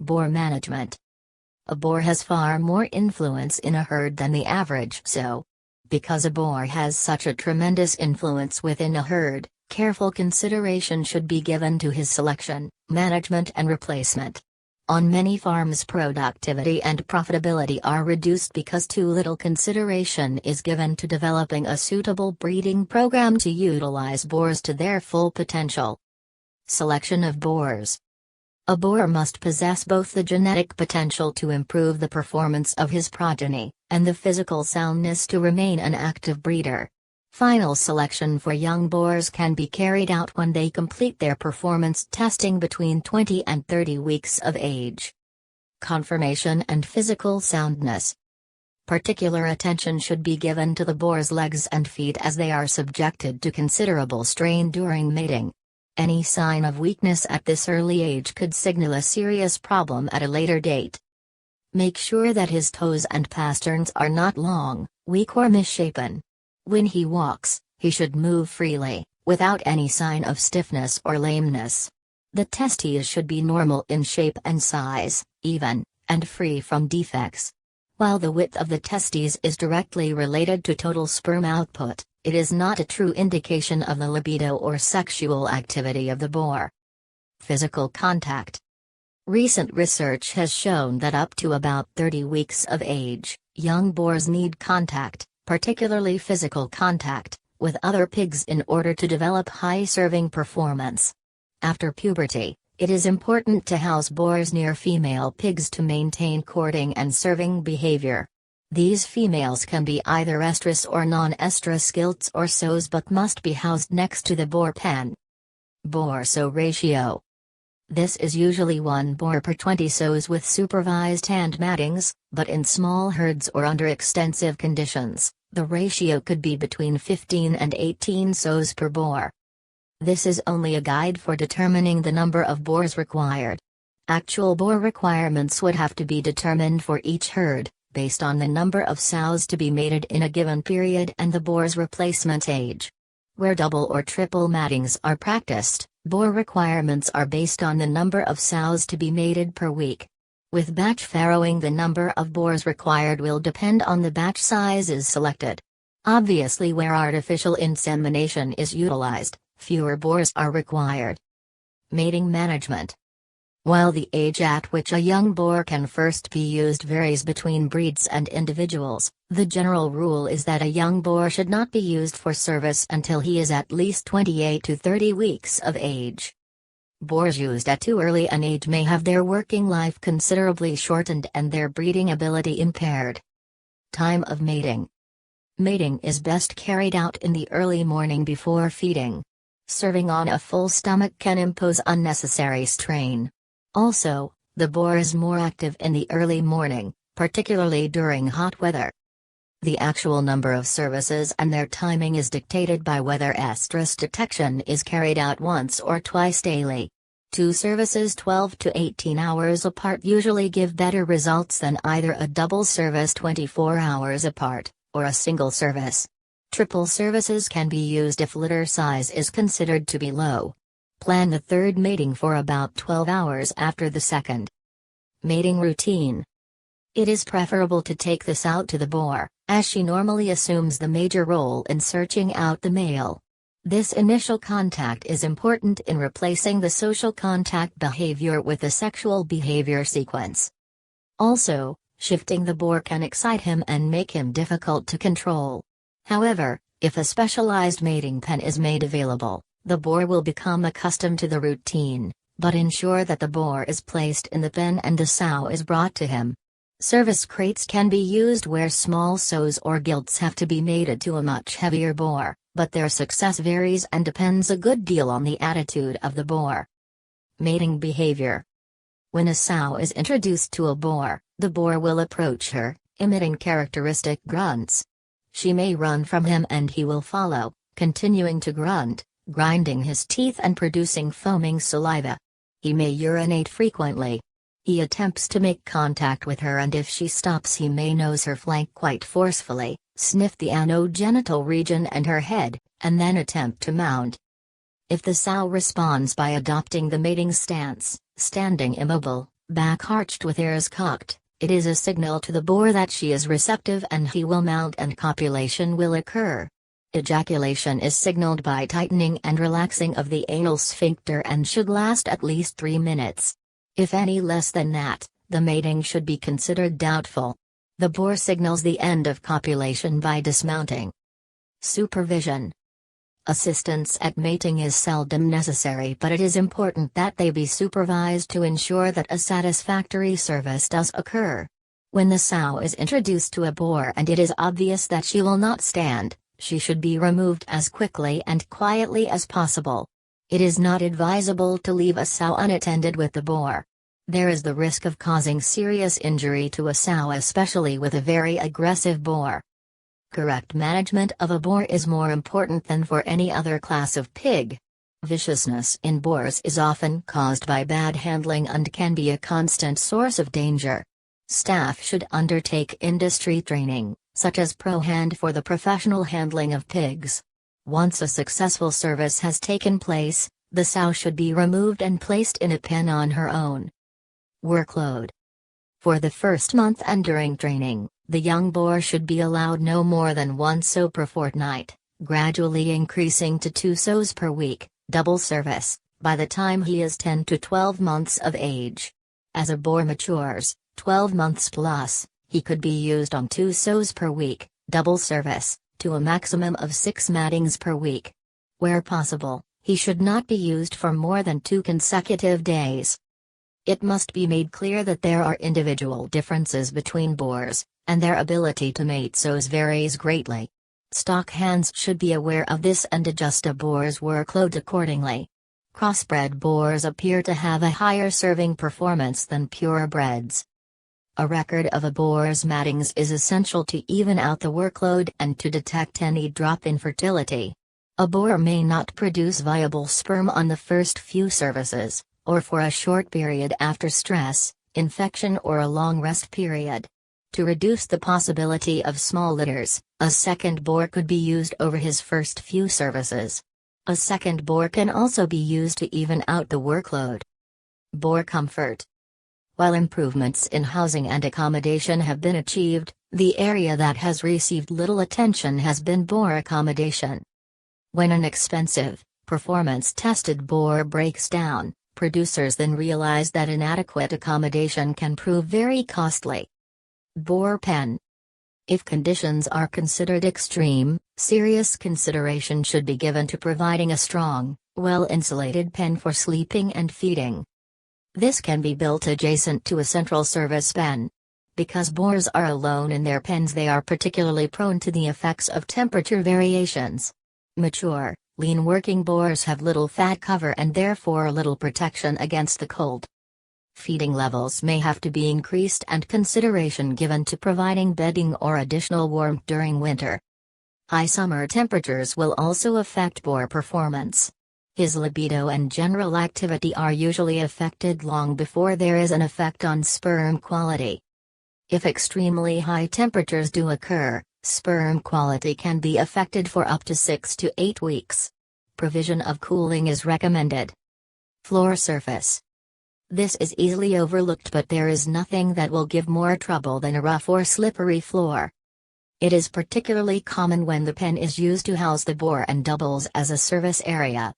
Boar management. A boar has far more influence in a herd than the average sow. Because a boar has such a tremendous influence within a herd, careful consideration should be given to his selection, management and replacement. On many farms, productivity and profitability are reduced because too little consideration is given to developing a suitable breeding program to utilize boars to their full potential. Selection of boars. A boar must possess both the genetic potential to improve the performance of his progeny, and the physical soundness to remain an active breeder. Final selection for young boars can be carried out when they complete their performance testing between 20 and 30 weeks of age. Conformation and physical soundness. Particular attention should be given to the boar's legs and feet as they are subjected to considerable strain during mating. Any sign of weakness at this early age could signal a serious problem at a later date. Make sure that his toes and pasterns are not long, weak or misshapen. When he walks, he should move freely, without any sign of stiffness or lameness. The testes should be normal in shape and size, even, and free from defects. While the width of the testes is directly related to total sperm output, it is not a true indication of the libido or sexual activity of the boar. Physical contact. Recent research has shown that up to about 30 weeks of age, young boars need contact, particularly physical contact, with other pigs in order to develop high serving performance. After puberty, it is important to house boars near female pigs to maintain courting and serving behavior. These females can be either estrus or non-estrus gilts or sows but must be housed next to the boar pen. Boar-sow ratio. This is usually 1 boar per 20 sows with supervised hand mattings, but in small herds or under extensive conditions, the ratio could be between 15 and 18 sows per boar. This is only a guide for determining the number of boars required. Actual boar requirements would have to be determined for each herd, based on the number of sows to be mated in a given period and the boar's replacement age. Where double or triple mattings are practiced, boar requirements are based on the number of sows to be mated per week. With batch farrowing, the number of boars required will depend on the batch sizes selected. Obviously, where artificial insemination is utilized, fewer boars are required. Mating management. While the age at which a young boar can first be used varies between breeds and individuals, the general rule is that a young boar should not be used for service until he is at least 28 to 30 weeks of age. Boars used at too early an age may have their working life considerably shortened and their breeding ability impaired. Time of mating. Mating is best carried out in the early morning before feeding. Serving on a full stomach can impose unnecessary strain. Also, the boar is more active in the early morning, particularly during hot weather. The actual number of services and their timing is dictated by whether estrus detection is carried out once or twice daily. 2 services 12 to 18 hours apart usually give better results than either a double service 24 hours apart, or a single service. Triple services can be used if litter size is considered to be low. Plan the third mating for about 12 hours after the second. Mating routine. It is preferable to take this out to the boar, as she normally assumes the major role in searching out the male. This initial contact is important in replacing the social contact behavior with the sexual behavior sequence. Also, shifting the boar can excite him and make him difficult to control. However, if a specialized mating pen is made available, the boar will become accustomed to the routine, but ensure that the boar is placed in the pen and the sow is brought to him. Service crates can be used where small sows or gilts have to be mated to a much heavier boar, but their success varies and depends a good deal on the attitude of the boar. Mating behavior. When a sow is introduced to a boar, the boar will approach her, emitting characteristic grunts. She may run from him and he will follow, continuing to grunt, grinding his teeth and producing foaming saliva. He may urinate frequently. He attempts to make contact with her, and if she stops he may nose her flank quite forcefully, sniff the anogenital region and her head, and then attempt to mount. If the sow responds by adopting the mating stance, standing immobile, Back arched with ears cocked, it is a signal to the boar that she is receptive and he will mount and copulation will occur. Ejaculation is signaled by tightening and relaxing of the anal sphincter and should last at least 3 minutes. If any less than that, the mating should be considered doubtful. The boar signals the end of copulation by dismounting. Supervision. Assistance at mating is seldom necessary, but it is important that they be supervised to ensure that a satisfactory service does occur. When the sow is introduced to a boar and it is obvious that she will not stand, she should be removed as quickly and quietly as possible. It is not advisable to leave a sow unattended with the boar. There is the risk of causing serious injury to a sow, especially with a very aggressive boar. Correct management of a boar is more important than for any other class of pig. Viciousness in boars is often caused by bad handling and can be a constant source of danger. Staff should undertake industry training, such as Pro Hand, for the professional handling of pigs. Once a successful service has taken place, the sow should be removed and placed in a pen on her own. Workload. For the first month and during training, the young boar should be allowed no more than 1 sow per fortnight, gradually increasing to 2 sows per week, double service, by the time he is 10 to 12 months of age. As a boar matures, 12 months plus, he could be used on 2 sows per week, double service, to a maximum of 6 mattings per week. Where possible, he should not be used for more than 2 consecutive days. It must be made clear that there are individual differences between boars, and their ability to mate sows varies greatly. Stock hands should be aware of this and adjust a boar's workload accordingly. Crossbred boars appear to have a higher serving performance than purebreds. A record of a boar's mattings is essential to even out the workload and to detect any drop in fertility. A boar may not produce viable sperm on the first few services, or for a short period after stress, infection, or a long rest period. To reduce the possibility of small litters, a second boar could be used over his first few services. A second boar can also be used to even out the workload. Boar comfort. While improvements in housing and accommodation have been achieved, the area that has received little attention has been boar accommodation. When an expensive, performance-tested boar breaks down, producers then realize that inadequate accommodation can prove very costly. Boar pen. If conditions are considered extreme, serious consideration should be given to providing a strong, well-insulated pen for sleeping and feeding. This can be built adjacent to a central service pen. Because boars are alone in their pens, they are particularly prone to the effects of temperature variations. Mature, lean working boars have little fat cover and therefore little protection against the cold. Feeding levels may have to be increased and consideration given to providing bedding or additional warmth during winter. High summer temperatures will also affect boar performance. His libido and general activity are usually affected long before there is an effect on sperm quality. If extremely high temperatures do occur, sperm quality can be affected for up to 6 to 8 weeks. Provision of cooling is recommended. Floor surface. This is easily overlooked, but there is nothing that will give more trouble than a rough or slippery floor. It is particularly common when the pen is used to house the boar and doubles as a service area.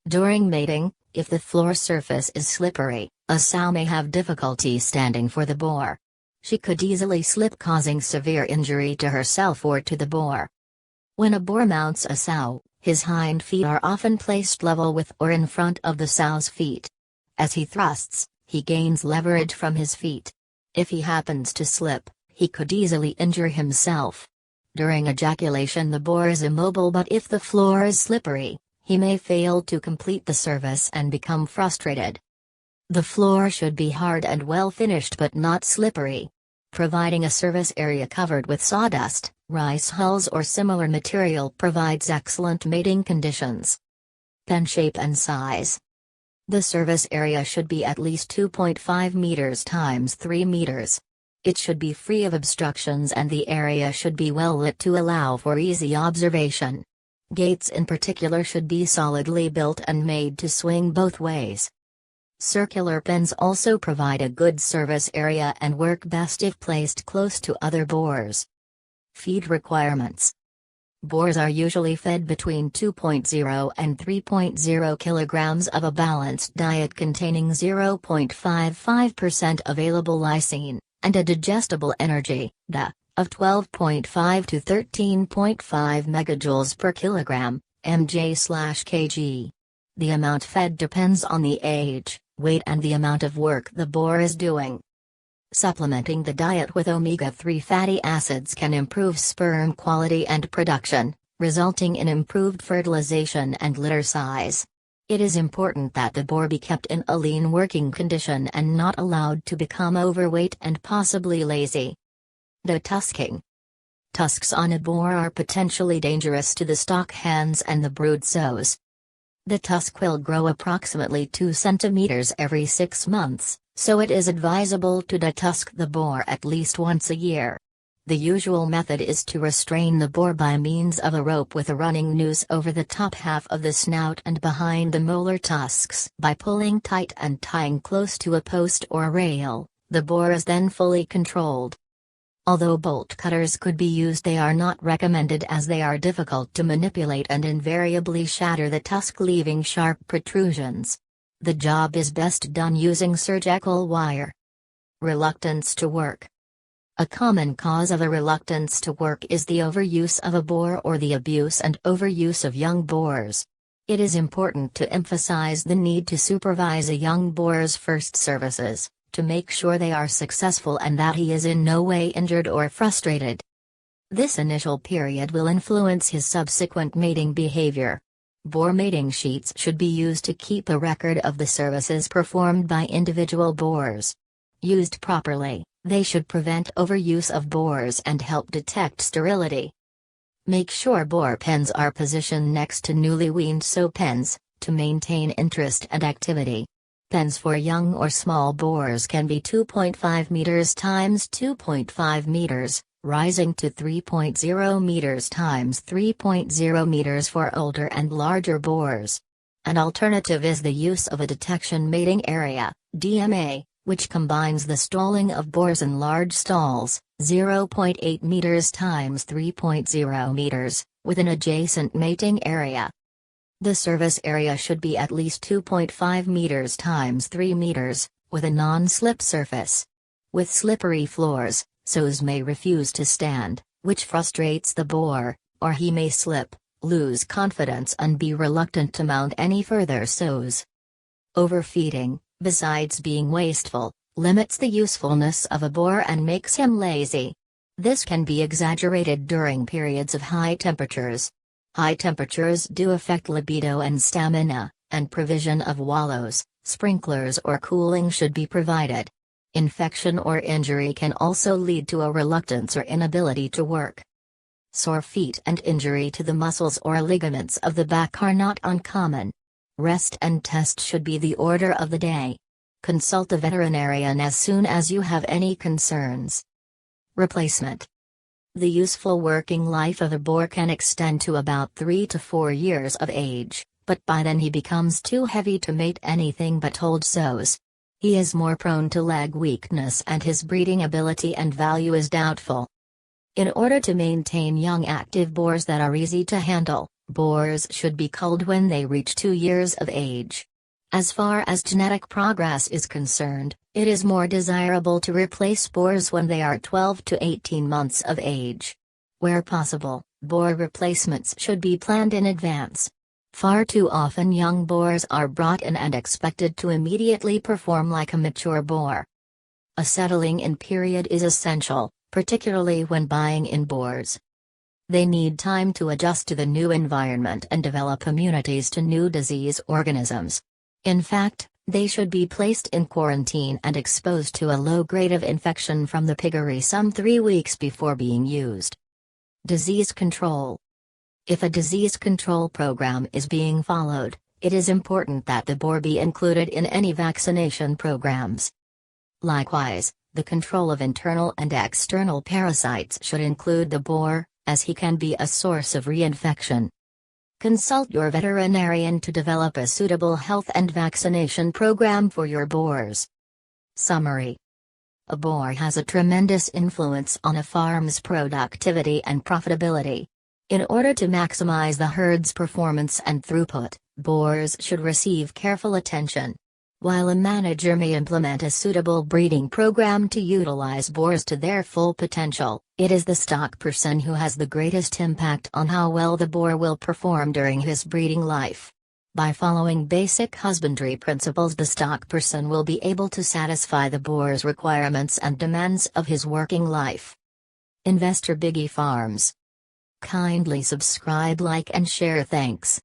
During mating, if the floor surface is slippery, a sow may have difficulty standing for the boar. She could easily slip, causing severe injury to herself or to the boar. When a boar mounts a sow, his hind feet are often placed level with or in front of the sow's feet. As he thrusts, he gains leverage from his feet. If he happens to slip, he could easily injure himself. During ejaculation, the boar is immobile, but if the floor is slippery, he may fail to complete the service and become frustrated. The floor should be hard and well finished but not slippery. Providing a service area covered with sawdust, rice hulls, or similar material provides excellent mating conditions. Pen shape and size. The service area should be at least 2.5 meters times 3 meters. It should be free of obstructions and the area should be well lit to allow for easy observation. Gates in particular should be solidly built and made to swing both ways. Circular pens also provide a good service area and work best if placed close to other boars. Feed requirements. Boars are usually fed between 2.0 and 3.0 kilograms of a balanced diet containing 0.55% available lysine, and a digestible energy, DA, of 12.5 to 13.5 megajoules per kilogram, mj/kg. The amount fed depends on the age, weight and the amount of work the boar is doing. Supplementing the diet with omega-3 fatty acids can improve sperm quality and production, resulting in improved fertilization and litter size. It is important that the boar be kept in a lean working condition and not allowed to become overweight and possibly lazy. Detusking. Tusks on a boar are potentially dangerous to the stock hands and the brood sows. The tusk will grow approximately 2 centimeters every 6 months, so it is advisable to detusk the boar at least once a year. The usual method is to restrain the boar by means of a rope with a running noose over the top half of the snout and behind the molar tusks. By pulling tight and tying close to a post or rail, the boar is then fully controlled. Although bolt cutters could be used, they are not recommended as they are difficult to manipulate and invariably shatter the tusk, leaving sharp protrusions. The job is best done using surgical wire. Reluctance to work. A common cause of a reluctance to work is the overuse of a boar or the abuse and overuse of young boars. It is important to emphasize the need to supervise a young boar's first services, to make sure they are successful and that he is in no way injured or frustrated. This initial period will influence his subsequent mating behavior. Boar mating sheets should be used to keep a record of the services performed by individual boars. Used properly, they should prevent overuse of boars and help detect sterility. Make sure boar pens are positioned next to newly weaned sow pens, to maintain interest and activity. Pens for young or small boars can be 2.5 meters times 2.5 meters, rising to 3.0 meters times 3.0 meters for older and larger boars. An alternative is the use of a detection mating area, DMA, which combines the stalling of boars in large stalls, 0.8 meters times 3.0 meters, with an adjacent mating area. The service area should be at least 2.5 meters times 3 meters, with a non-slip surface. With slippery floors, sows may refuse to stand, which frustrates the boar, or he may slip, lose confidence and be reluctant to mount any further sows. Overfeeding, besides being wasteful, limits the usefulness of a boar and makes him lazy. This can be exaggerated during periods of high temperatures. High temperatures do affect libido and stamina, and provision of wallows, sprinklers or cooling should be provided. Infection or injury can also lead to a reluctance or inability to work. Sore feet and injury to the muscles or ligaments of the back are not uncommon. Rest and test should be the order of the day. Consult a veterinarian as soon as you have any concerns. Replacement. The useful working life of a boar can extend to about 3 to 4 years of age, but by then he becomes too heavy to mate anything but hold sows. He is more prone to leg weakness and his breeding ability and value is doubtful. In order to maintain young active boars that are easy to handle, boars should be culled when they reach 2 years of age. As far as genetic progress is concerned, it is more desirable to replace boars when they are 12 to 18 months of age. Where possible, boar replacements should be planned in advance. Far too often young boars are brought in and expected to immediately perform like a mature boar. A settling-in period is essential, particularly when buying in boars. They need time to adjust to the new environment and develop immunities to new disease organisms. In fact, they should be placed in quarantine and exposed to a low grade of infection from the piggery some 3 weeks before being used. Disease control. If a disease control program is being followed, it is important that the boar be included in any vaccination programs. Likewise, the control of internal and external parasites should include the boar, as he can be a source of reinfection. Consult your veterinarian to develop a suitable health and vaccination program for your boars. Summary: a boar has a tremendous influence on a farm's productivity and profitability. In order to maximize the herd's performance and throughput, boars should receive careful attention. While a manager may implement a suitable breeding program to utilize boars to their full potential, it is the stock person who has the greatest impact on how well the boar will perform during his breeding life. By following basic husbandry principles, the stock person will be able to satisfy the boar's requirements and demands of his working life. Investor Biggie Farms. Kindly subscribe, like and share. Thanks.